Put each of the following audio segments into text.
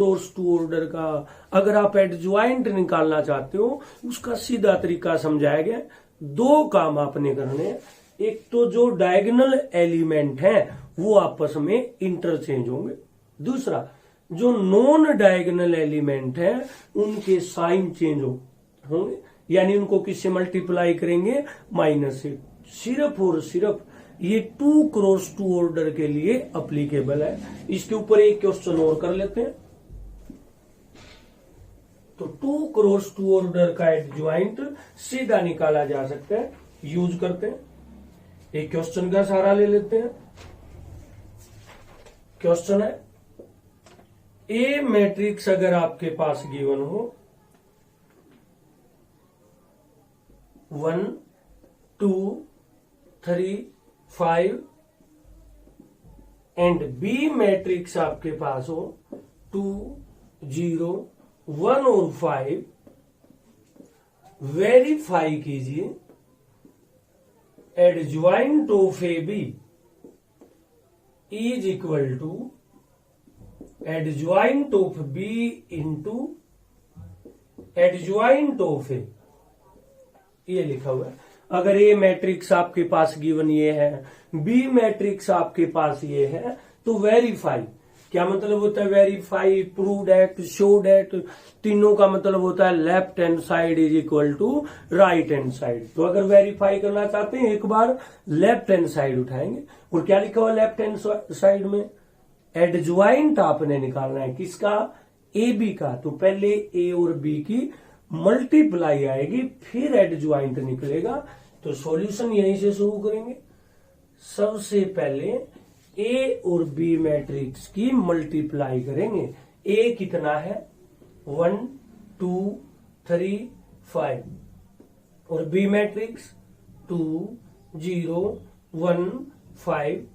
Source to order का अगर आप एडज्वाइंट निकालना चाहते हो उसका सीधा तरीका समझाया गया। दो काम आपने करने हैं। एक तो जो डायगोनल एलिमेंट है वो आपस में इंटरचेंज होंगे। दूसरा जो नॉन डायगोनल एलिमेंट है उनके साइन चेंज होंगे, यानी उनको किससे मल्टीप्लाई करेंगे? माइनस से। सिर्फ और सिर्फ ये 2 क्रॉस 2 ऑर्डर के लिए अप्लीकेबल है। इसके ऊपर एक क्वेश्चन और कर लेते हैं। तो 2 क्रॉस 2 ऑर्डर का एडज्वाइंट सीधा निकाला जा सकता है। यूज करते हैं, एक क्वेश्चन का सहारा ले लेते हैं। क्वेश्चन है ए मैट्रिक्स अगर आपके पास गिवन हो 1 2 3 5 एंड बी मैट्रिक्स आपके पास हो 2 0 1 और 5, वेरीफाई कीजिए adjoint of A B is equal to adjoint of B into adjoint of A. ये लिखा हुआ है। अगर ए मैट्रिक्स आपके पास गिवन ये है, बी मैट्रिक्स आपके पास ये है, तो वेरीफाई क्या मतलब होता है? Verify, prove that, show that, तीनों का मतलब होता है left hand side is equal to right hand side. तो अगर वेरीफाई करना चाहते हैं एक बार लेफ्ट हैंड साइड उठाएंगे। और क्या लिखा हुआ लेफ्ट हैंड साइड में? एडज्वाइंट आपने निकालना है किसका? ए बी का। तो पहले ए और बी की मल्टीप्लाई आएगी फिर एडज्वाइंट निकलेगा। तो सॉल्यूशन यहीं से शुरू करेंगे। सबसे पहले ए और बी मैट्रिक्स की मल्टीप्लाई करेंगे। ए कितना है? 1 2 3 5 और बी मैट्रिक्स 2 0 1 5।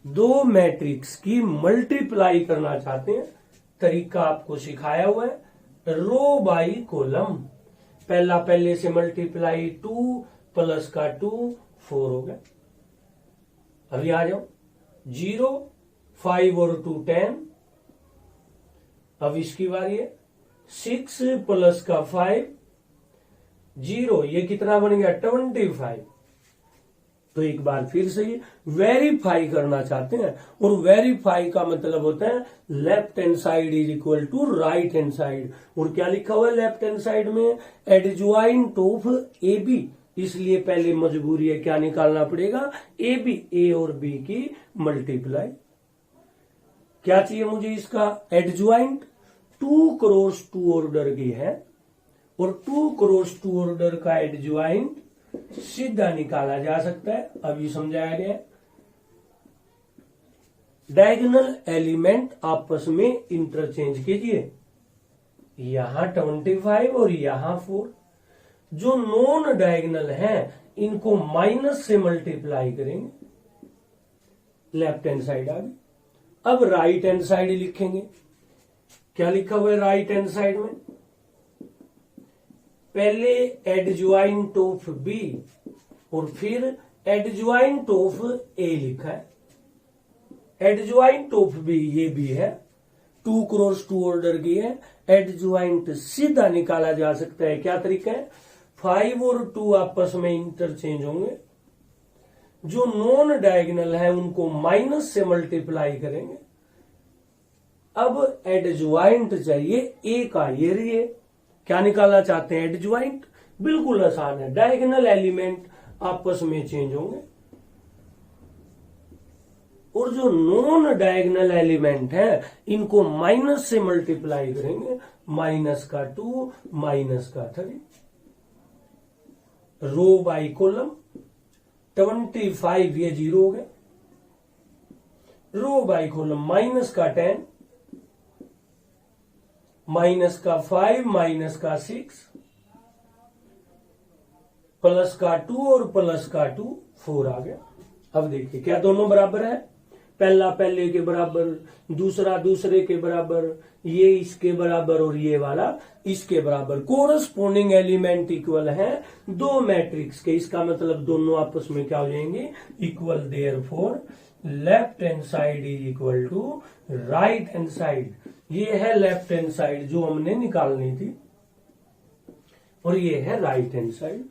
दो मैट्रिक्स की मल्टीप्लाई करना चाहते हैं, तरीका आपको सिखाया हुआ है रो बाई कॉलम। पहला पहले से मल्टीप्लाई 2 प्लस का 2 4 हो गया। अभी आ जाओ 0 5 और 2 10। अब इसकी बारी है 6 प्लस का 5 0, ये कितना बन गया? 25। तो एक बार फिर से वेरीफाई करना चाहते हैं और वेरीफाई का मतलब होता है left hand side is equal to right hand side. और क्या लिखा हुआ है लेफ्ट हैंड साइड में? Adjoint of A B. इसलिए पहले मजबूरी है क्या निकालना पड़ेगा? ए बी, ए और बी की मल्टीप्लाई। क्या चाहिए मुझे इसका? एडज्वाइंट। 2 क्रॉस 2 ऑर्डर की है और 2 क्रॉस 2 ऑर्डर का एडज्वाइंट सीधा निकाला जा सकता है। अभी समझाया गया। डायगोनल एलिमेंट आपस में इंटरचेंज कीजिए। यहां 25 और यहां 4। जो नॉन डायगोनल हैं इनको माइनस से मल्टीप्लाई करेंगे। लेफ्ट हैंड साइड आ गई। अब राइट हैंड साइड लिखेंगे। क्या लिखा हुआ है राइट हैंड साइड में? पहले एडज्वाइंट ऑफ बी और फिर एडज्वाइंट ऑफ ए लिखा है। एडज्वाइंट ऑफ बी ये भी है, 2 क्रॉस 2 ऑर्डर की है। एडज्वाइंट सीधा निकाला जा सकता है। क्या तरीका है? 5 और 2 आपस में इंटरचेंज होंगे। जो नॉन डायगोनल है उनको माइनस से मल्टीप्लाई करेंगे। अब एडज्वाइंट चाहिए ए का, ये रही। क्या निकालना चाहते हैं? एडज्वाइंट। बिल्कुल आसान है। डायगोनल एलिमेंट आपस में चेंज होंगे और जो नॉन डायगोनल एलिमेंट है इनको माइनस से मल्टीप्लाई करेंगे। माइनस का 2 माइनस का 3। रो बाई कॉलम 25 ये 0 हो गया। रो बाई कॉलम माइनस का 10 माइनस का 5 माइनस का 6 प्लस का 2 और प्लस का 2 4 आ गया। अब देखिए क्या दोनों बराबर है? पहला पहले के बराबर, दूसरा दूसरे के बराबर, ये इसके बराबर और ये वाला इसके बराबर। कोरस्पोंडिंग एलिमेंट इक्वल है दो मैट्रिक्स के। इसका मतलब दोनों आपस में क्या हो जाएंगे? Equal. Therefore left hand side is equal to right hand side. ये है लेफ्ट हैंड साइड जो हमने निकालनी थी, और ये है राइट हैंड साइड।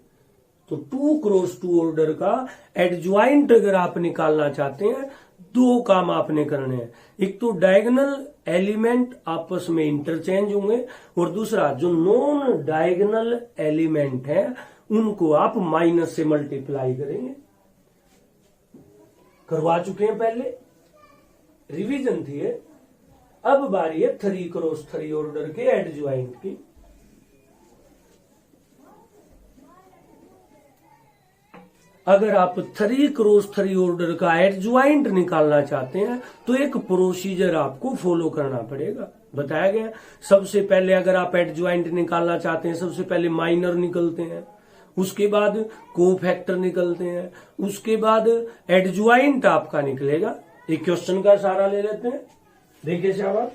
तो 2 क्रॉस 2 ऑर्डर का एडज्वाइंट अगर आप निकालना चाहते हैं, 2 काम आपने करने हैं। एक तो डायगोनल एलिमेंट आपस में इंटरचेंज होंगे, और दूसरा जो नॉन डायगोनल एलिमेंट है उनको आप माइनस से मल्टीप्लाई करेंगे। करवा चुके हैं पहले, रिवीजन थी ये। अब बारी है 3 क्रॉस 3 ऑर्डर के एडज्वाइंट की। अगर आप 3 क्रॉस 3 ऑर्डर का एडज्वाइंट निकालना चाहते हैं तो एक प्रोसीजर आपको फॉलो करना पड़ेगा, बताया गया। सबसे पहले अगर आप एडज्वाइंट निकालना चाहते हैं, सबसे पहले माइनर निकलते हैं, उसके बाद कोफैक्टर निकलते हैं, उसके बाद एडज्वाइंट आपका निकलेगा। एक क्वेश्चन का सहारा ले लेते हैं, देखिए शाबाश।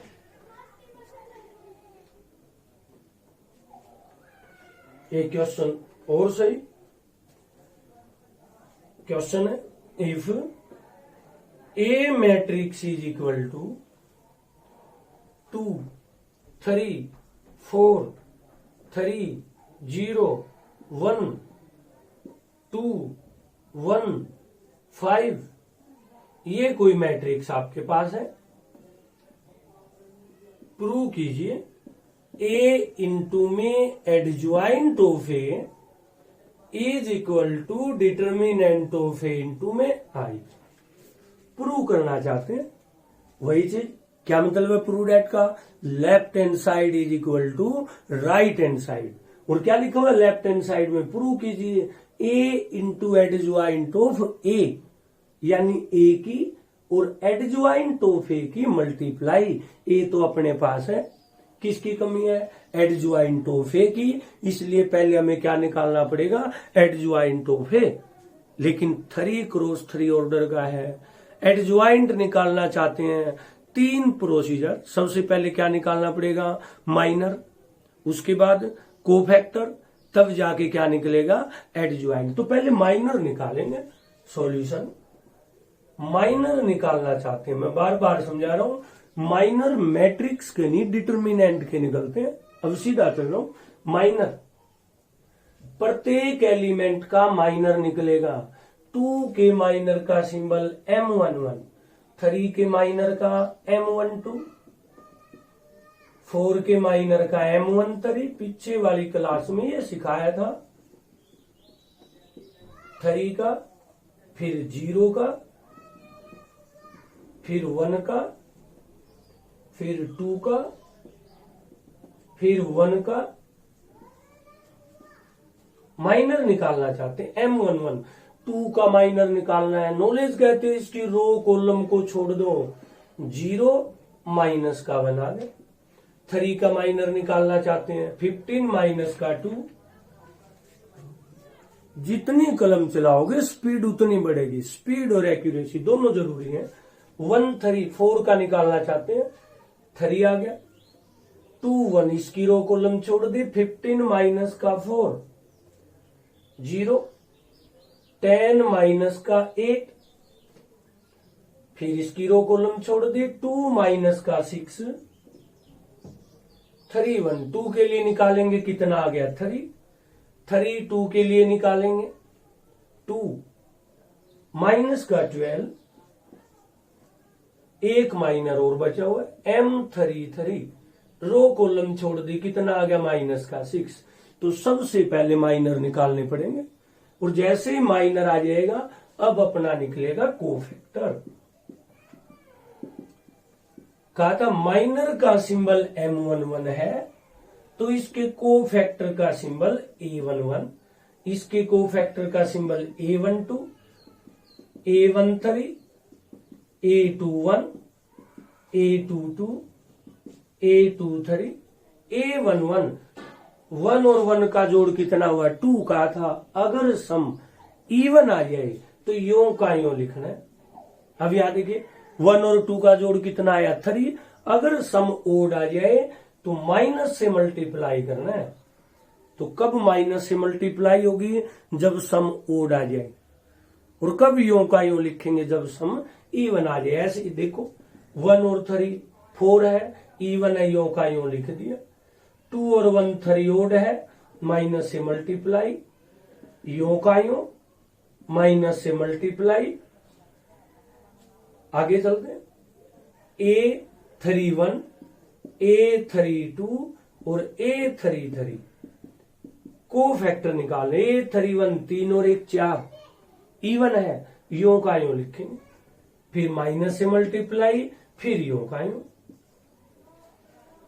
एक क्वेश्चन और सही क्वेश्चन है, if A matrix is equal to 2 3 4 3 0 1 2 1 5, ये कोई मैट्रिक्स आपके पास है, प्रूव कीजिए ए इंटू में adjoint of A is equal to determinant of A into में आई। प्रूव करना चाहते हैं वही चीज। क्या मतलब है प्रूव डेट का? Left hand side is equal to right hand side. और क्या लिखा हुआ लेफ्ट हैंड साइड में? प्रूव कीजिए A into adjoint of A, यानी ए की और एडज्वाइंट ऑफ ए की मल्टीप्लाई। ए तो अपने पास है, किसकी कमी है? एडज्वाइंट ऑफ ए की, इसलिए पहले हमें क्या निकालना पड़ेगा? एडज्वाइंट ऑफ ए। लेकिन 3 क्रॉस 3 ऑर्डर का है, एडज्वाइंट निकालना चाहते हैं, 3 प्रोसीजर। सबसे पहले क्या निकालना पड़ेगा? माइनर, उसके बाद कोफैक्टर, तब जाके क्या निकलेगा? एडज्वाइंट। तो पहले माइनर निकालेंगे। सॉल्यूशन माइनर निकालना चाहते हैं, मैं बार बार समझा रहा हूं, माइनर मैट्रिक्स के नहीं डिटर्मिनेंट के निकलते हैं। अब सीधा चल रहा हूं, माइनर प्रत्येक एलिमेंट का माइनर निकलेगा। 2 के माइनर का सिंबल M11, 3 के माइनर का M12, 4 के माइनर का M13। पीछे वाली क्लास में ये सिखाया था। 3 का, फिर 0 का, फिर 1 का, फिर 2 का, फिर 1 का। माइनर निकालना चाहते हैं M11, 2 का माइनर निकालना है। नॉलेज कहते हैं इसकी रो कॉलम को छोड़ दो, 0 माइनस का बना दे। 3 का माइनर निकालना चाहते हैं, 15 माइनस का 2। जितनी कलम चलाओगे स्पीड उतनी बढ़ेगी। स्पीड और एक्यूरेसी दोनों जरूरी है। 1 3 4 का निकालना चाहते हैं, 3 आ गया, 2 1, इसकी रो कॉलम छोड़ दी, 15 माइनस का 4 0, 10 माइनस का 8, फिर इसकी रो कॉलम छोड़ दी, 2 माइनस का 6 3 1। 2 के लिए निकालेंगे कितना आ गया? 3 3 2 के लिए निकालेंगे 2 माइनस का 12, एक माइनर और बचा हुआ है M33। रो कॉलम छोड़ दी, कितना आ गया? माइनस का 6। तो सबसे पहले माइनर निकालने पड़ेंगे, और जैसे ही माइनर आ जाएगा अब अपना निकलेगा कोफैक्टर। कहा था माइनर का सिंबल M11 है, तो इसके कोफैक्टर का सिंबल A11, इसके कोफैक्टर का symbol A12, A13, A21, A22, A23, A11। 1 और 1 का जोड़ कितना हुआ? 2 का था। अगर सम इवन आ जाए तो यों का यों लिखना है। अब यहां देखिए 1 और 2 का जोड़ कितना आया? 3। अगर सम ओड आ जाए तो माइनस से मल्टीप्लाई करना है। तो कब माइनस से मल्टीप्लाई होगी? जब सम ओड आ जाए। और कब यों का यों लिखेंगे? जब सम इवन आ जाए। ऐसे देखो 1 और 3 4 है, इवन है, यो का यो लिख दिया। 2 और 1 3 ओड है, माइनस से मल्टीप्लाई, यो का यो माइनस से मल्टीप्लाई। आगे चलते हैं, A31 A32 और A33 को फैक्टर निकालने। A31 3 और 1 4, इवन है, यो का यो लिखेंगे, फिर माइनस से मल्टीप्लाई, फिर यो का यो।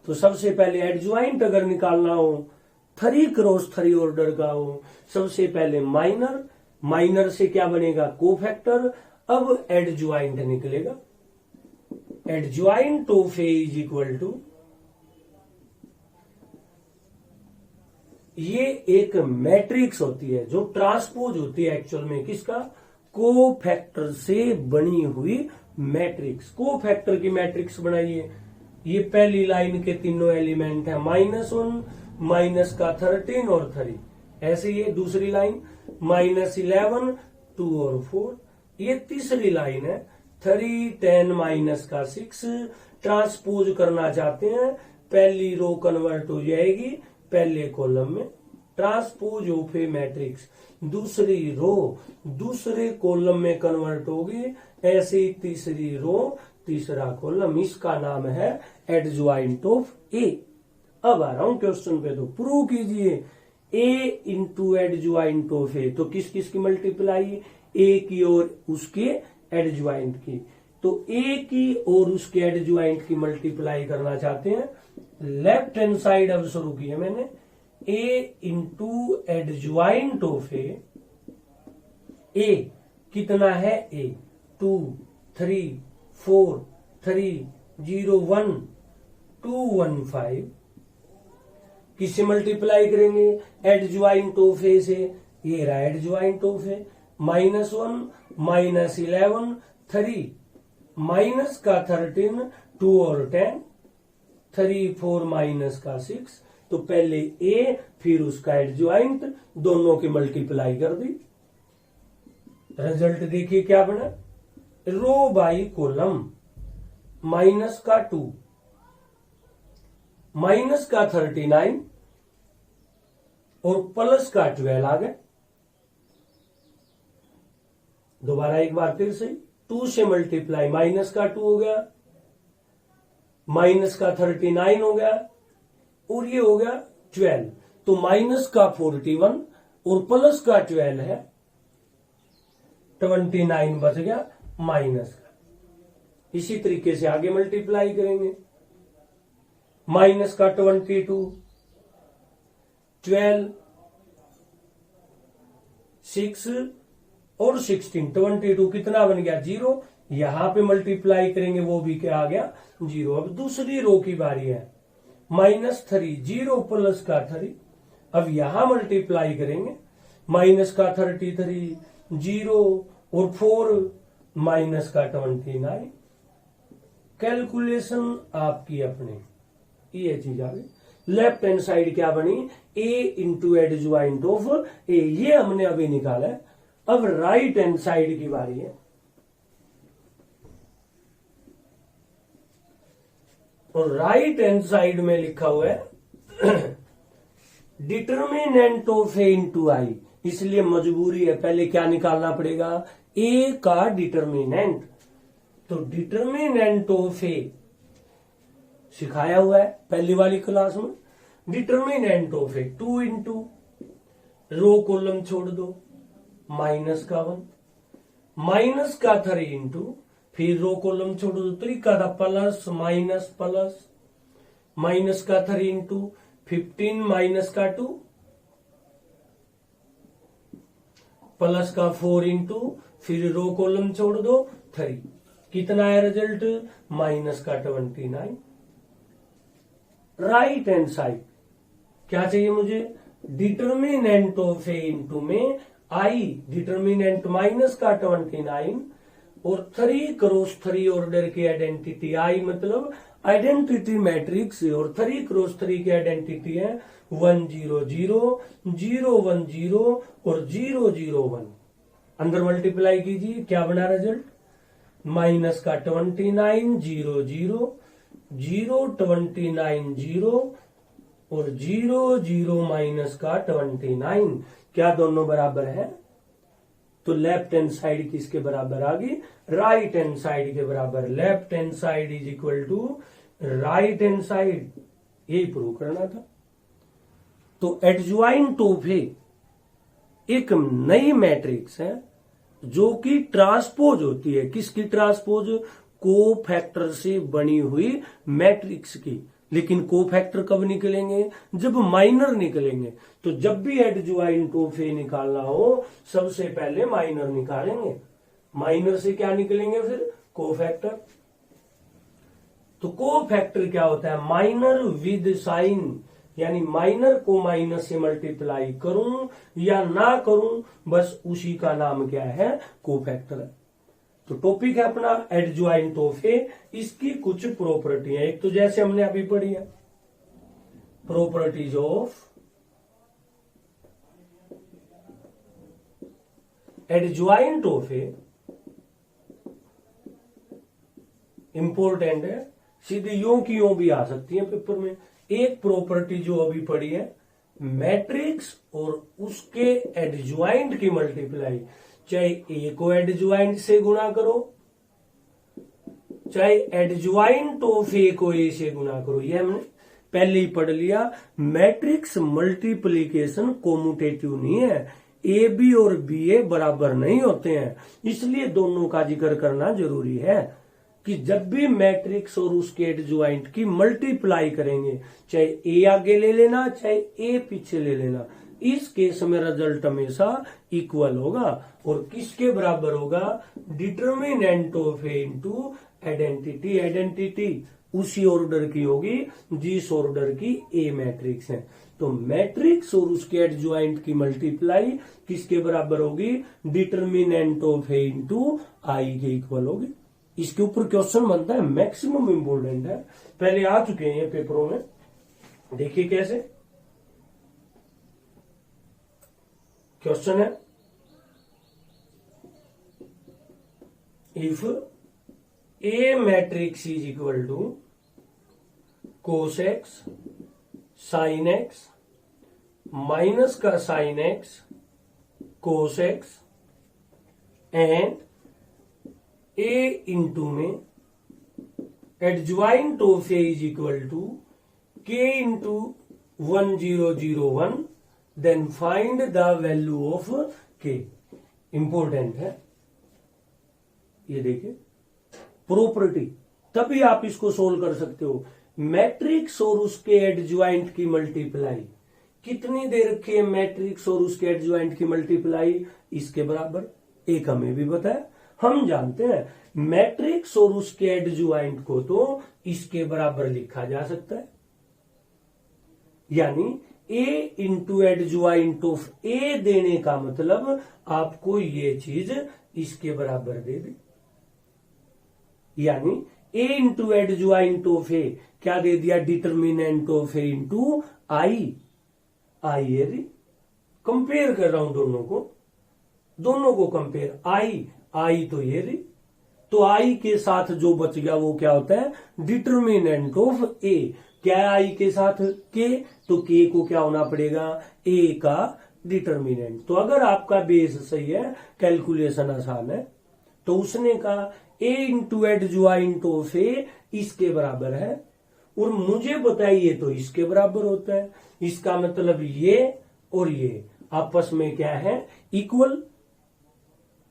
तो सबसे पहले एडज्वाइंट अगर निकालना हो 3 क्रॉस 3 ऑर्डर का हो, सबसे पहले माइनर, माइनर से क्या बनेगा, कोफैक्टर। अब एडज्वाइंट निकलेगा, adjoint of A is equal to, ये एक मैट्रिक्स होती है जो ट्रांसपोज होती है एक्चुअल में किसका, कोफैक्टर से बनी हुई मैट्रिक्स। कोफैक्टर की मैट्रिक्स बनाइए, ये पहली लाइन के तीनों एलिमेंट है, -1 माइनस का 13 और 3, ऐसे ये दूसरी लाइन -11 2 और 4, ये तीसरी लाइन है 3 10 माइनस का 6। ट्रांसपोज करना चाहते हैं, पहली रो कन्वर्ट हो जाएगी पहले कॉलम में, ट्रांसपोज ऑफ ए मैट्रिक्स, दूसरी रो दूसरे कॉलम में कन्वर्ट होगी, ऐसे ही तीसरी रो तीसरा कॉलम, इसका नाम है एडज्वाइंट ऑफ ए। अब आ रहा हूं क्वेश्चन पे, तो प्रूव कीजिए ए इंटू एडज्वाइंट ऑफ ए, तो किस किस की मल्टीप्लाई, ए की और उसके एडज्वाइंट की। तो ए की और उसके एडज्वाइंट की मल्टीप्लाई करना चाहते हैं, लेफ्ट हैंड साइड अब शुरू किया मैंने, ए इंटू एडज्वाइंट ऑफ ए। ए कितना है, ए 2 3 4 3 0 1 2 1 5, किससे मल्टीप्लाई करेंगे, एडज्वाइंट ऑफ ए से, ये रहा एडज्वाइंट ऑफ ए, -1 -11 3 माइनस का 13 2 और 10 3 4 माइनस का 6। तो पहले ए फिर उसका एडज्वाइंट, दोनों की मल्टीप्लाई कर दी, रिजल्ट देखिए क्या बना, रो बाई कॉलम, माइनस का 2 माइनस का 39 और प्लस का 12 आ गए। दोबारा एक बार फिर से, 2 से मल्टीप्लाई, माइनस का 2 हो गया, माइनस का 39 हो गया, और ये हो गया 12। तो माइनस का 41 और प्लस का 12 है, 29 बच गया माइनस का। इसी तरीके से आगे मल्टीप्लाई करेंगे, माइनस का 22 12 6 और 16, 22 कितना बन गया 0, यहां पे मल्टीप्लाई करेंगे वो भी क्या आ गया 0। अब दूसरी रो की बारी है, -3 0 प्लस का 3, अब यहां मल्टीप्लाई करेंगे, माइनस का 33 0 और 4 माइनस का 29। कैलकुलेशन आपकी अपनी, ये चीज आ गई। लेफ्ट हैंड साइड क्या बनी, ए इंटू एडज्वाइंट ऑफ ए, ये हमने अभी निकाला है। अब राइट हैंड साइड की बारी है, और राइट हैंड साइड में लिखा हुआ है डिटर्मिनेंट ऑफ ए इंटू आई, इसलिए मजबूरी है पहले क्या निकालना पड़ेगा, ए का डिटर्मिनेंट। तो डिटर्मिनेंट ऑफ ए सिखाया हुआ है पहली वाली क्लास में, determinant of A 2 into row column छोड़ दो, माइनस का 1 माइनस का 3 इंटू फिर रो कॉलम छोड़ दो, 3 का था प्लस माइनस प्लस, माइनस का 3 इंटू 15 माइनस का 2 प्लस का 4 इंटू फिर रो कॉलम छोड़ दो 3, कितना है रिजल्ट माइनस का 29। राइट हैंड साइड क्या चाहिए मुझे, डिटर्मिनेंट ऑफ ए इंटू में आई, डिटर्मिनेंट माइनस का 29 और 3 क्रॉस 3 ऑर्डर की आइडेंटिटी, आई मतलब आइडेंटिटी मैट्रिक्स, और 3 क्रॉस 3 की आइडेंटिटी है 1 0 0 0 1 0 और 0 0 1। अंदर मल्टीप्लाई कीजिए, क्या बना रिजल्ट, माइनस का 29 0 0 029 0 और 0 माइनस का 29, क्या दोनों बराबर है? तो लेफ्ट हैंड साइड किसके बराबर आ गई? राइट हैंड साइड के बराबर। Left hand side is equal to right hand side, यही प्रूव करना था। तो एडज्वाइंट ऑफ ए एक नई मैट्रिक्स है जो कि ट्रांसपोज होती है। किसकी ट्रांसपोज? कोफैक्टर से बनी हुई मैट्रिक्स की। लेकिन कोफैक्टर कब निकलेंगे? जब माइनर निकलेंगे। तो जब भी एडज्वाइंट ऑफ ए निकालना हो सबसे पहले माइनर निकालेंगे। माइनर से क्या निकलेंगे फिर? कोफैक्टर। तो कोफैक्टर क्या होता है? माइनर विद साइन, यानी माइनर को माइनस से मल्टीप्लाई करूं या ना करूं, बस उसी का नाम क्या है? कोफैक्टर है। तो टॉपिक है अपना एडज्वाइंट ऑफ ए। इसकी कुछ प्रॉपर्टी है। एक तो जैसे हमने अभी पढ़ी है, properties of adjoint of A, important है, सीधी यूं की यूं भी आ सकती है पेपर में। एक प्रॉपर्टी जो अभी पढ़ी है, मैट्रिक्स और उसके एडज्वाइंट की मल्टीप्लाई, चाहे ए को एडज्वाइंट से गुणा करो, चाहे एडज्वाइंट ऑफ ए को ए से गुणा करो। ये हमने पहले ही पढ़ लिया। मैट्रिक्स मल्टीप्लीकेशन कोमुटेटिव नहीं है। ए बी और बी ए बराबर नहीं होते हैं, इसलिए दोनों का जिक्र करना जरूरी है कि जब भी मैट्रिक्स और उसके एडज्वाइंट की मल्टीप्लाई करेंगे, चाहे ए आगे ले लेना चाहे ए पीछे ले लेना, इस केस में रिजल्ट हमेशा इक्वल होगा। और किसके बराबर होगा? Determinant of A into identity. Identity उसी ऑर्डर की होगी जिस ऑर्डर की ए मैट्रिक्स है। तो मैट्रिक्स और उसके एडज्वाइंट की मल्टीप्लाई किसके बराबर होगी? डिटर्मिनेंट ऑफ ए इंटू आई के इक्वल होगी। इसके ऊपर क्वेश्चन बनता है, मैक्सिमम इंपोर्टेंट है, पहले आ चुके हैं ये पेपरों में। देखिए कैसे क्वेश्चन है। If A matrix is equal to cos x sin x minus का sin x cos x and A into में adjoint of A is equal to k into 1001, then find the value of k. Important है ये। देखिए property, तभी आप इसको solve कर सकते हो। मैट्रिक्स और उसके एडज्वाइंट की मल्टीप्लाई कितनी दे रखी है? मैट्रिक्स और उसके एडज्वाइंट की मल्टीप्लाई इसके बराबर। एक हमें भी बताया, हम जानते हैं मैट्रिक्स और उसके एडज्वाइंट को तो इसके बराबर लिखा जा सकता है, यानी ए इंटू एडज्वाइंट ऑफ ए देने का मतलब आपको ये चीज इसके बराबर दे दी। यानी ए इंटू एडज्वाइंट ऑफ ए क्या दे दिया? डिटर्मिनेंट ऑफ ए इंटू आई। आई है री, कंपेयर कर रहा हूं दोनों को कंपेयर। आई तो ये री, तो आई के साथ जो बच गया वो क्या होता है? डिटर्मिनेंट ऑफ ए। क्या है आई के साथ? के, तो के को क्या होना पड़ेगा? ए का डिटर्मिनेंट। तो अगर आपका बेस सही है, कैलकुलेशन आसान है, तो उसने कहा ए इंटू एडज्वाइंट ऑफ ए इसके बराबर है, और मुझे बताइए तो इसके बराबर होता है। इसका मतलब ये और ये आपस में क्या है?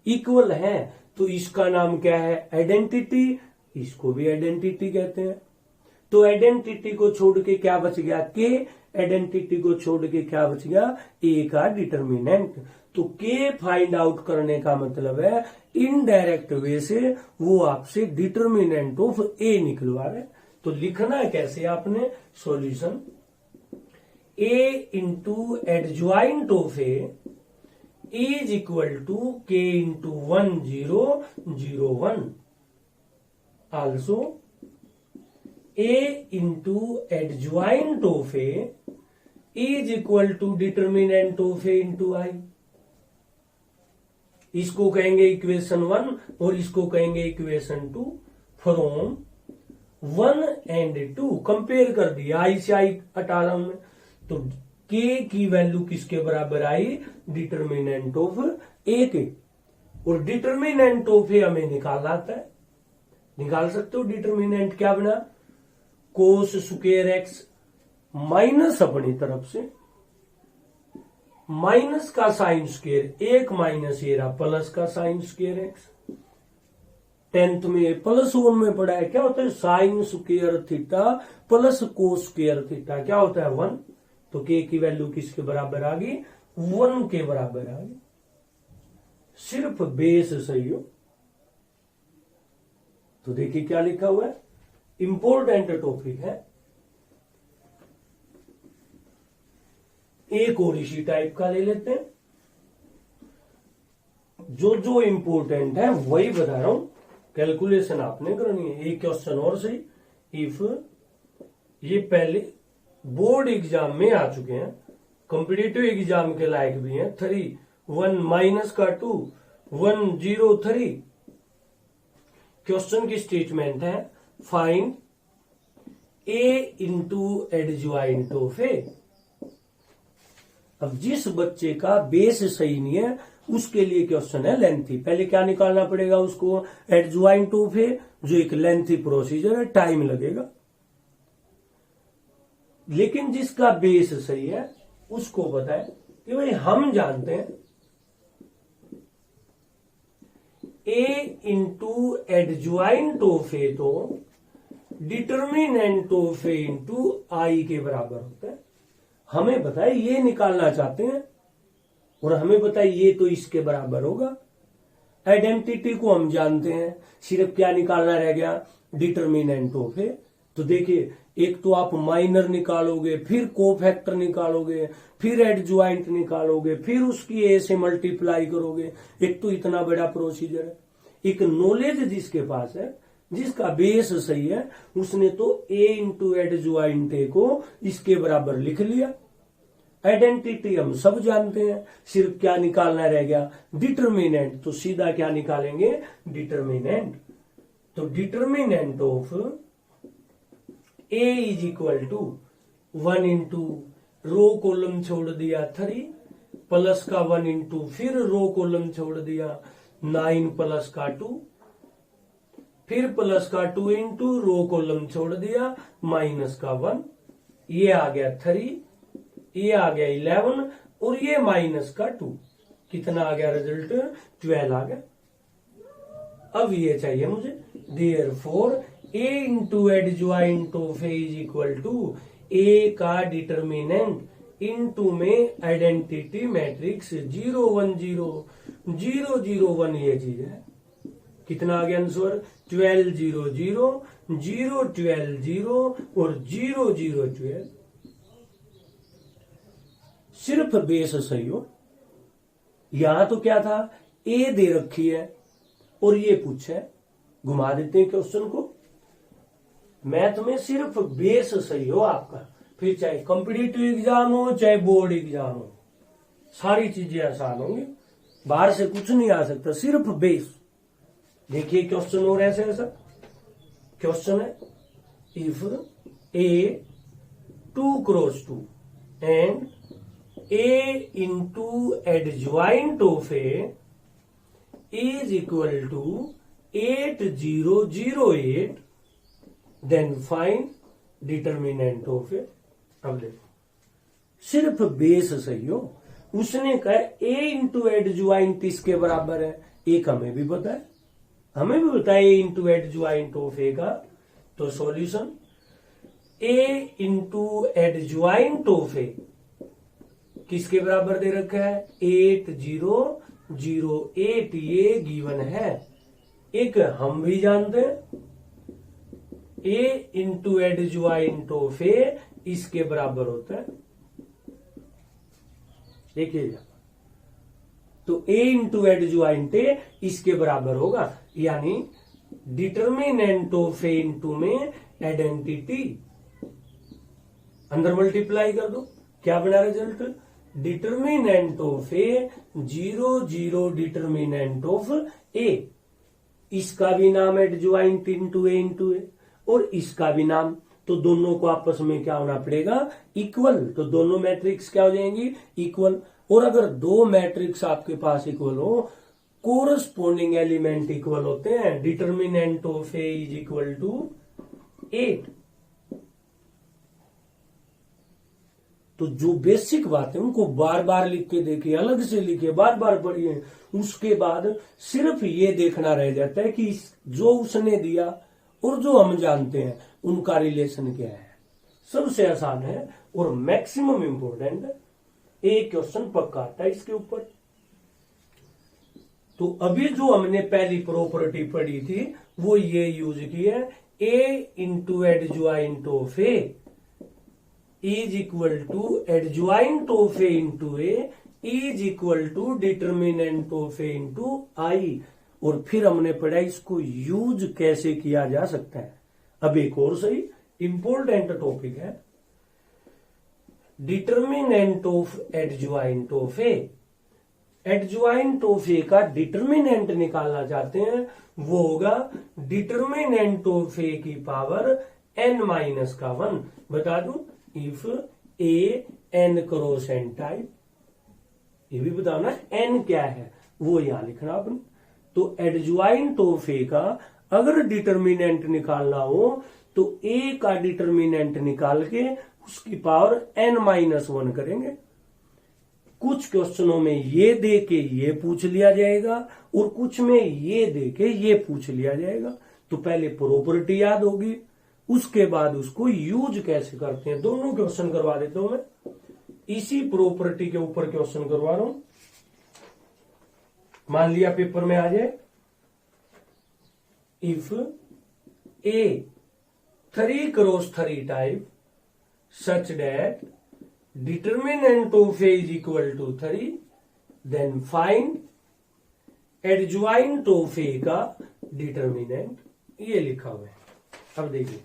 इक्वल है। तो इसका नाम क्या है? आइडेंटिटी। इसको भी आइडेंटिटी कहते हैं। तो आइडेंटिटी को छोड़ के क्या बच गया? के। आइडेंटिटी को छोड़ के क्या बच गया? ए का डिटर्मिनेंट। तो के फाइंड आउट करने का मतलब है इनडायरेक्ट वे से वो आपसे डिटर्मिनेंट ऑफ ए निकलवा रहे। तो लिखना कैसे आपने? Solution A into adjoint of A is equal to k into 1001, also A into adjoint of A is equal to determinant of A into I. इसको कहेंगे इक्वेशन 1 और इसको कहेंगे इक्वेशन 2 फ्रॉम 1 एंड 2 कंपेयर कर दिया, आई से आई हटा रहा हूं मैं, तो के की वैल्यू किसके बराबर आई, डिटर्मिनेंट ऑफ ए के। और डिटर्मिनेंट ऑफ ए हमें निकालना आता है, निकाल सकते हो। डिटर्मिनेंट क्या बना, कोस स्क्वायर एक्स माइनस अपनी तरफ से माइनस का साइन स्क्वायर, एक माइनस ये रहा प्लस का साइन स्क्वायर एक्स। 10th में प्लस 1 में पढ़ा है, क्या होता है sine square theta plus cos square theta, क्या होता है 1। तो के की वैल्यू किसके बराबर आ गई, 1 के बराबर आ गई। सिर्फ बेस सही हो। तो देखिए क्या लिखा हुआ है, इंपॉर्टेंट टॉपिक है। एक और इसी टाइप का ले लेते हैं, जो जो इंपॉर्टेंट है वही बता रहा हूं, कैलकुलेशन आपने करनी है। एक क्वेश्चन और सही, इफ ये पहले बोर्ड एग्जाम में आ चुके हैं, कॉम्पिटिटिव एग्जाम के लायक भी हैं। 3 1 माइनस का 2 1 0 3। क्वेश्चन की स्टेटमेंट है find A into adjoint of A. अब जिस बच्चे का बेस सही नहीं है उसके लिए क्वेश्चन है लेंथी। पहले क्या निकालना पड़ेगा उसको, एडजॉइंट ऑफ ए, जो एक लेंथी प्रोसीजर है, टाइम लगेगा। लेकिन जिसका बेस सही है उसको बताए कि भाई हम जानते हैं ए इंटू एडजॉइंट ऑफ ए तो डिटर्मिनेंट ऑफ ए इंटू आई के बराबर होता है। हमें बताए ये निकालना चाहते हैं और हमें बताए ये तो इसके बराबर होगा। आइडेंटिटी को हम जानते हैं, सिर्फ क्या निकालना रह गया, डिटर्मिनेंट ऑफ ए। तो देखिए एक तो आप माइनर निकालोगे, फिर कोफैक्टर निकालोगे, फिर एडजॉइंट निकालोगे, फिर उसकी ए से मल्टीप्लाई करोगे। एक तो इतना बड़ा प्रोसीजर है। एक नॉलेज जिसके पास है, जिसका बेस सही है, उसने तो ए इंटू एडजॉइंट ए को इसके बराबर लिख लिया। आइडेंटिटी हम सब जानते हैं, सिर्फ क्या निकालना रह गया, डिटर्मिनेंट। तो सीधा क्या निकालेंगे, डिटर्मिनेंट। तो determinant of A is equal to 1 into row column छोड़ दिया 3 प्लस का 1 इंटू फिर रो कॉलम छोड़ दिया 9 प्लस का 2 फिर प्लस का 2 इंटू रो कॉलम छोड़ दिया माइनस का 1, ये आ गया 3, ये आ गया 11 और ये माइनस का 2। कितना आ गया रिजल्ट, 12 आ गया। अब ये चाहिए मुझे, therefore A into adjoint of A is equal to A का डिटर्मिनेंट इंटू में आइडेंटिटी मैट्रिक्स 0 1 0 0 0 1, ये चीज है। कितना आ गया आंसर, 12 0 0 0 12 0 और 0 0 12। सिर्फ बेस सही हो। यहां तो क्या था, ए दे रखी है और ये पूछा है, घुमा देते हैं क्वेश्चन को। मैथ में सिर्फ बेस सही हो आपका, फिर चाहे कॉम्पिटिटिव एग्जाम हो चाहे बोर्ड एग्जाम हो, सारी चीजें आसान होंगी। बाहर से कुछ नहीं आ सकता, सिर्फ बेस। देखिए क्वेश्चन और ऐसा क्वेश्चन है, if A 2 cross 2 and A into adjoint of A is equal to 8008, then find determinant of A. अब देखो सिर्फ बेस सही हो। उसने कहा ए इंटू एडजॉइंट इसके बराबर है, एक हमें भी पता है, हमें भी पता है A into adjoint of A का। तो solution A into adjoint of A किसके बराबर दे रखा है, 8008, ये गिवन है। एक हम भी जानते हैं ए इंटू एडजॉइंट ऑफ ए इसके बराबर होता है, देखिएगा। तो ए इंटू एडजॉइंट ए इसके बराबर होगा, यानी डिटर्मिनेंट ऑफ ए इंटू में आइडेंटिटी, अंदर मल्टीप्लाई कर दो, क्या बना result, determinant of A 0 0 determinant of A. इसका भी नाम एडजॉइंट इंटू ए और इसका भी नाम, तो दोनों को आपस में क्या होना पड़ेगा, इक्वल। तो दोनों मैट्रिक्स क्या हो जाएंगी, इक्वल। और अगर दो मैट्रिक्स आपके पास इक्वल हो, कोरस्पोंडिंग एलिमेंट इक्वल होते हैं, determinant of A is equal to 8। तो जो बेसिक बात है उनको बार बार लिख के देखिए, अलग से लिखिए, बार बार पढ़िए। उसके बाद सिर्फ ये देखना रह जाता है कि जो उसने दिया और जो हम जानते हैं उनका रिलेशन क्या है। सबसे आसान है और मैक्सिमम इंपोर्टेंट, एक क्वेश्चन पक्का आता है इसके ऊपर। तो अभी जो हमने पहली प्रॉपर्टी पढ़ी थी वो ये यूज की है, A into adjoint of A is equal to adjoint of A into A is equal to determinant of A into I. और फिर हमने पढ़ा इसको यूज कैसे किया जा सकता है। अब एक और सही इंपॉर्टेंट टॉपिक है, determinant of adjoint of A. Adjoint of A का डिटर्मिनेंट निकालना चाहते हैं, वो होगा डिटर्मिनेंट ऑफ ए की पावर n माइनस का 1। बता दूं, if A n cross n type, ये भी बताना n क्या है वो यहां लिखना आपने। तो एडजॉइंट ऑफ ए का अगर डिटर्मिनेंट निकालना हो तो ए का डिटर्मिनेंट निकाल के उसकी पावर n माइनस 1 करेंगे। कुछ क्वेश्चनों में ये दे के ये पूछ लिया जाएगा और कुछ में ये दे के ये पूछ लिया जाएगा। तो पहले प्रॉपर्टी याद होगी, उसके बाद उसको यूज कैसे करते हैं, दोनों क्वेश्चन करवा देता हूं मैं। इसी प्रॉपर्टी के ऊपर क्वेश्चन करवा रहा हूं। मान लिया पेपर में आ जाए, if A 3 cross 3 type such that determinant of A is equal to 3, then find adjoint of A का डिटर्मिनेंट। ये लिखा हुआ है। अब देखिए,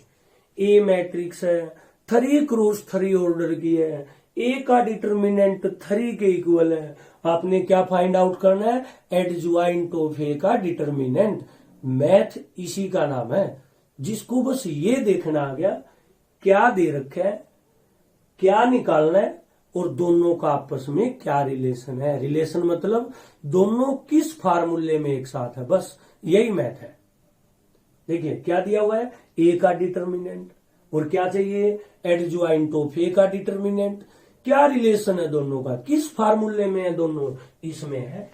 ए मैट्रिक्स है, 3 क्रॉस 3 ऑर्डर की है, ए का डिटर्मिनेंट 3 के इक्वल है। आपने क्या फाइंड आउट करना है, एडजॉइंट ऑफ ए का डिटर्मिनेंट। मैथ इसी का नाम है, जिसको बस ये देखना आ गया क्या दे रखा है, क्या निकालना है और दोनों का आपस में क्या रिलेशन है। रिलेशन मतलब दोनों किस फार्मूले में एक साथ है, बस यही मैथ है। देखिए क्या दिया हुआ है, ए का डिटर्मिनेंट और क्या चाहिए, एडजॉइंट ऑफ ए का डिटर्मिनेंट। क्या रिलेशन है दोनों का, किस फार्मूले में है दोनों, इसमें है।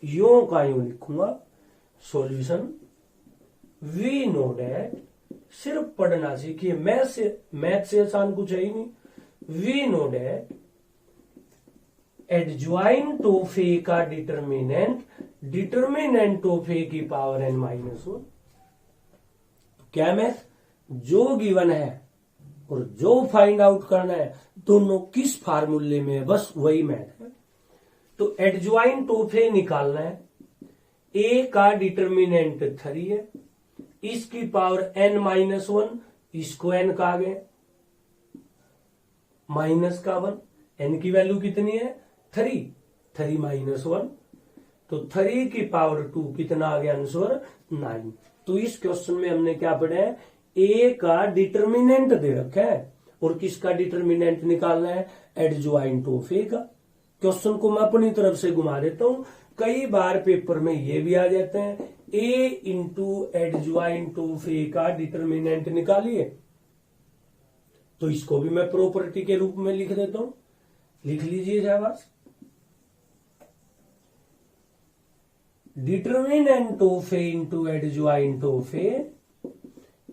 यो का यूं लिखूंगा, सॉल्यूशन वी नो दैट, सिर्फ पढ़ना सीखिए, मैथ से आसान कुछ है ही नहीं। We know that adjoint of A का डिटर्मिनेंट डिटर्मिनेंट ऑफ ए की पावर n माइनस 1। क्या मैथ, जो गिवन है और जो फाइंड आउट करना है दोनों किस फार्मूले में है, बस वही मैथ है। तो एडजॉइंट ऑफ ए निकालना है, ए का डिटर्मिनेंट 3 है, इसकी पावर n माइनस 1, इसको n कहा गया माइनस का 1, n की वैल्यू कितनी है 3 माइनस 1, तो 3 की पावर 2 कितना आ गया आंसर 9। तो इस क्वेश्चन में हमने क्या पढ़ा है, ए का डिटर्मिनेंट दे रखा है और किसका डिटर्मिनेंट निकालना है, एडजॉइंट ऑफ ए का। क्वेश्चन को मैं अपनी तरफ से घुमा देता हूं, कई बार पेपर में ये भी आ जाते हैं, ए इंटू एडजॉइंट ऑफ ए का डिटर्मिनेंट निकालिए। तो इसको भी मैं प्रॉपर्टी के रूप में लिख देता हूं, लिख लीजिए शाबाश। Determinant of A into adjoint of A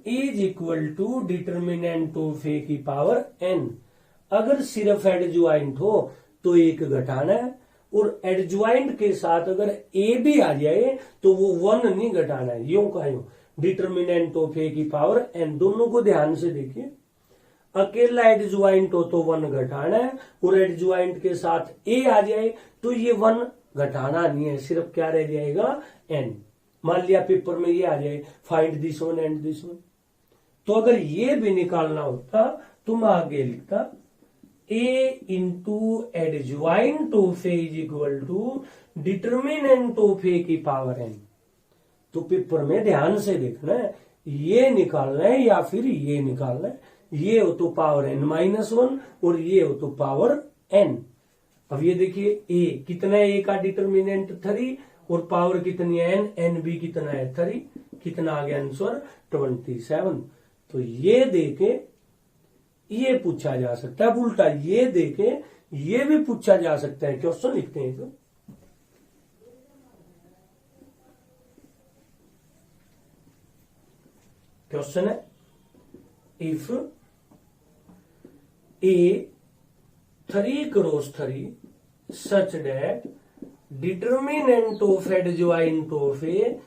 is equal to determinant of A की पावर n। अगर सिर्फ एडजॉइंट हो तो एक घटाना है, और एडजॉइंट के साथ अगर ए भी आ जाए तो वो 1 नहीं घटाना है, यूं का यूं डिटर्मिनेंट ऑफ ए की पावर n। दोनों को ध्यान से देखिए, अकेला एडजॉइंट हो तो 1 घटाना है, और एडजॉइंट के साथ ए आ जाए तो ये 1 घटाना नहीं है, सिर्फ क्या रह जाएगा n। मान लिया पेपर में ये आ जाए, find this one and this one, तो अगर ये भी निकालना होता तो मैं आगे लिखता A into adjoint of A is equal to determinant of A की पावर n। तो पेपर में ध्यान से देखना है, ये निकालना है या फिर ये निकालना है। ये हो तो पावर n-1 और ये हो तो पावर n। अब ये देखिए a कितना है, a का डिटर्मिनेंट 3 और पावर कितनी है n भी कितना है 3, कितना आ गया आंसर 27। तो ये देके ये पूछा जा सकता है, उल्टा ये देके ये भी पूछा जा सकता है। क्वेश्चन लिखते हैं तो क्वेश्चन है if a 3 cross 3 such that determinant of adjoint of A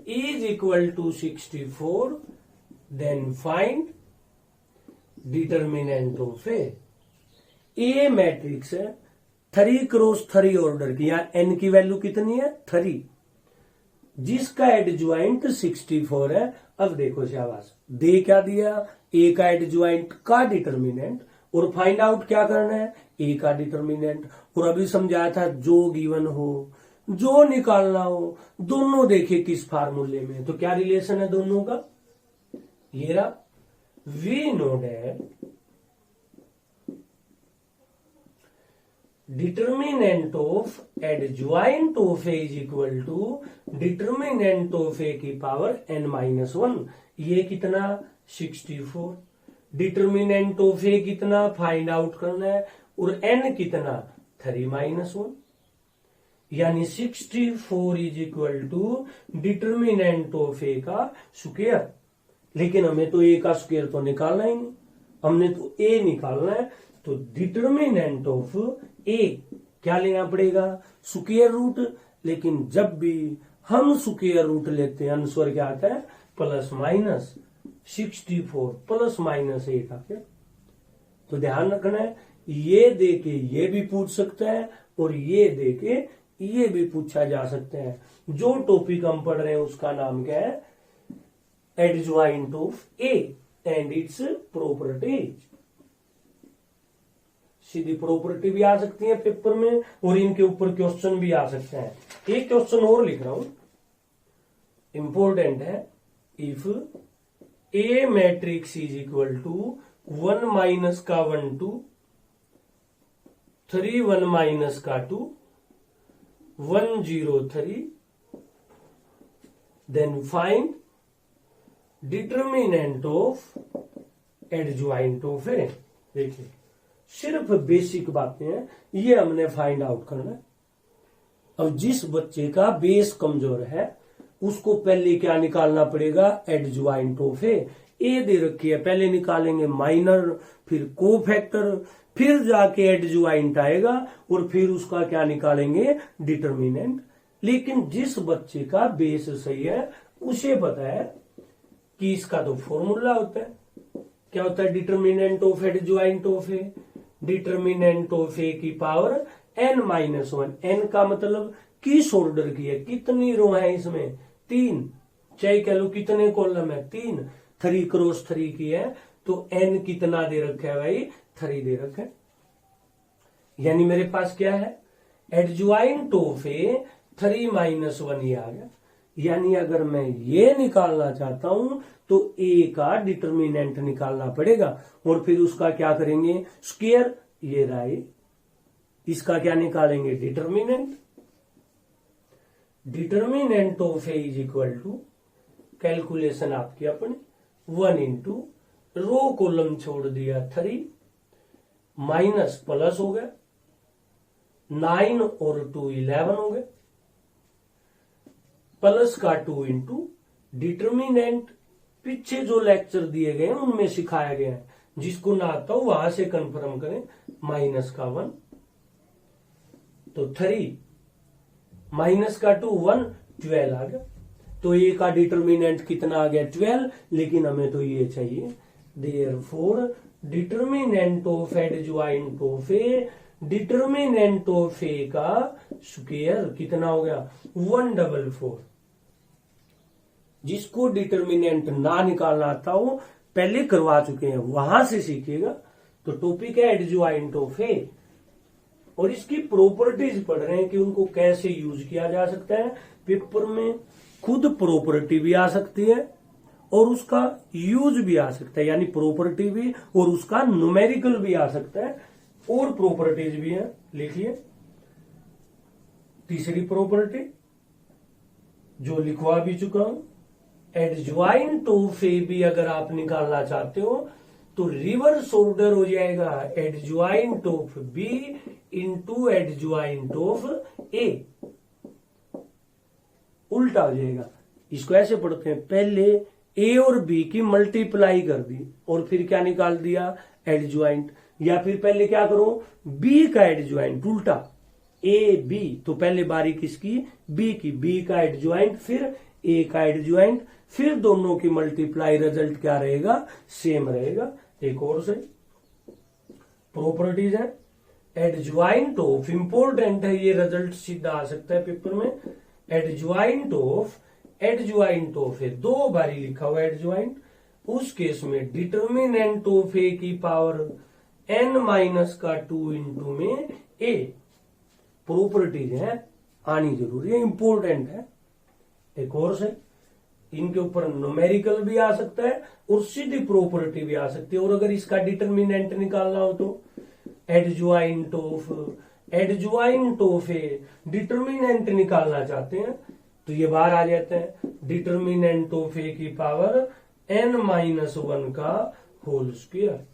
is equal to 64, then find determinant of A। A matrix है 3 क्रॉस 3 ऑर्डर की, यहां n की वैल्यू कितनी है 3, जिसका एडज्वाइंट 64 है। अब देखो शाबाश, दे क्या दिया, a का एडज्वाइंट का डिटर्मिनेंट और फाइंड आउट क्या करना है a का डिटर्मिनेंट। और अभी समझाया था जो गिवन हो जो निकालना हो दोनों देखे किस फार्मूले में, तो क्या रिलेशन है दोनों का, ये रहा we know that determinant of adjoint of A is equal to determinant of A की पावर n-1। ये कितना 64, डिटर्मिनेंट ऑफ ए कितना फाइंड आउट करना है और n कितना 3-1, यानी 64 is equal to determinant of A का स्क्वायर। लेकिन हमें तो ए का स्क्वायर तो निकालना ही नहीं, हमने तो ए निकालना है। तो डिटर्मिनेंट ऑफ ए क्या लेना पड़ेगा, स्क्वायर रूट। लेकिन जब भी हम स्क्वायर रूट लेते हैं आंसर क्या आता है प्लस माइनस 64 प्लस माइनस 8 आके। तो ध्यान रखना है, ये देके ये भी पूछ सकता है और ये देके ये भी पूछा जा सकता है। जो टॉपिक हम पढ़ रहे हैं उसका नाम क्या है, adjoint of A and its properties. Sidhi property भी आ सकती है पेपर में और इनके ऊपर क्वेश्चन भी आ सकते हैं। एक क्वेश्चन और लिख रहा हूं, इंपॉर्टेंट है। If A matrix is equal to 1 minus का 1 2 3 1 माइनस का 2 1 0 3, then find determinant of adjoint of A. देखिए सिर्फ बेसिक बातें हैं, ये हमने फाइंड आउट करना है। अब जिस बच्चे का बेस कमजोर है उसको पहले क्या निकालना पड़ेगा, एडज्वाइंट ऑफ ए। ए दे रखी है, पहले निकालेंगे माइनर, फिर कोफैक्टर, फिर जाके एडज्वाइंट आएगा और फिर उसका क्या निकालेंगे डिटर्मिनेंट। लेकिन जिस बच्चे का बेस सही है उसे पता है कि इसका तो फॉर्मूला होता है, क्या होता है determinant of adjoint of A, determinant of A की पावर n-1। n का मतलब किस ऑर्डर की है, कितनी रो है इसमें 3, चाहे कह लो कितने कॉलम है 3, 3 क्रॉस 3 की है तो n कितना दे रखा है भाई 3 दे रखा है। यानी मेरे पास क्या है एडज्वाइंट ऑफ ए 3-1 ये आ गया। यानी अगर मैं ये निकालना चाहता हूं तो ए का डिटर्मिनेंट निकालना पड़ेगा और फिर उसका क्या करेंगे स्क्वायर, ये रहा ए, इसका क्या निकालेंगे determinant. Determinant of A is equal to, calculation आपकी अपनी 1 इंटू रो कॉलम छोड़ दिया 3 माइनस प्लस हो गया 9 और 2 11 हो गए, प्लस का 2 इंटू डिटर्मिनेंट। पीछे जो लेक्चर दिए गए हैं उनमें सिखाया गया है, जिसको ना आता हो वहां से कंफर्म करें। माइनस का 1 तो 3 माइनस का 2 1 12 आ गया। तो ए का डिटर्मिनेंट कितना आ गया 12, लेकिन हमें तो ये चाहिए। Therefore determinant of adjoint of A, determinant of A का स्क्वायर कितना हो गया 144। जिसको डिटर्मिनेंट ना निकालना आता हो पहले करवा चुके हैं वहां से सीखिएगा। तो टॉपिक है एडज्वाइंट ऑफ ए और इसकी प्रॉपर्टीज पढ़ रहे हैं कि उनको कैसे यूज किया जा सकता है पेपर में। खुद प्रॉपर्टी भी आ सकती है और उसका यूज भी आ सकता है, यानी प्रॉपर्टी भी, और उसका न्यूमेरिकल भी आ सकता है, और प्रॉपर्टीज भी है। लिखिए तीसरी प्रॉपर्टी जो लिखवा भी चुका हूं, एडज्वाइंट ऑफ ए बी अगर आप निकालना चाहते हो तो रिवर्स ऑर्डर हो जाएगा, adjoint of B into adjoint of A, उल्टा हो जाएगा। इसको ऐसे पढ़ते हैं, पहले ए और बी की मल्टीप्लाई कर दी और फिर क्या निकाल दिया, एडज्वाइंट। या फिर पहले क्या करो, बी का एडज्वाइंट, उल्टा ए बी, तो पहले बारी किसकी, बी की, बी का एडज्वाइंट फिर ए का एडज्वाइंट, फिर दोनों की मल्टीप्लाई, रिजल्ट क्या रहेगा, सेम रहेगा। एक और से प्रॉपर्टीज है, एडज्वाइंट ऑफ, इंपोर्टेंट है ये, रिजल्ट सीधा आ सकता है पेपर में, एडज्वाइंट ऑफ, एडज्वाइंट ऑफ है, दो बारी लिखा हुआ एडज्वाइंट, उस केस में डिटर्मिनेंट ऑफ ए की पावर n माइनस का 2 इंटू में ए, प्रॉपर्टीज है, आनी जरूरी है, इंपोर्टेंट है। एक और से, इनके ऊपर न्यूमेरिकल भी आ सकता है और सीधी प्रॉपर्टी भी आ सकती है, और अगर इसका डिटर्मिनेंट निकालना हो तो adjoint of, adjoint of A, determinant निकालना चाहते हैं तो ये बाहर आ जाते हैं, डिटर्मिनेंट ऑफ ए की पावर n-1 का होल स्क्वायर।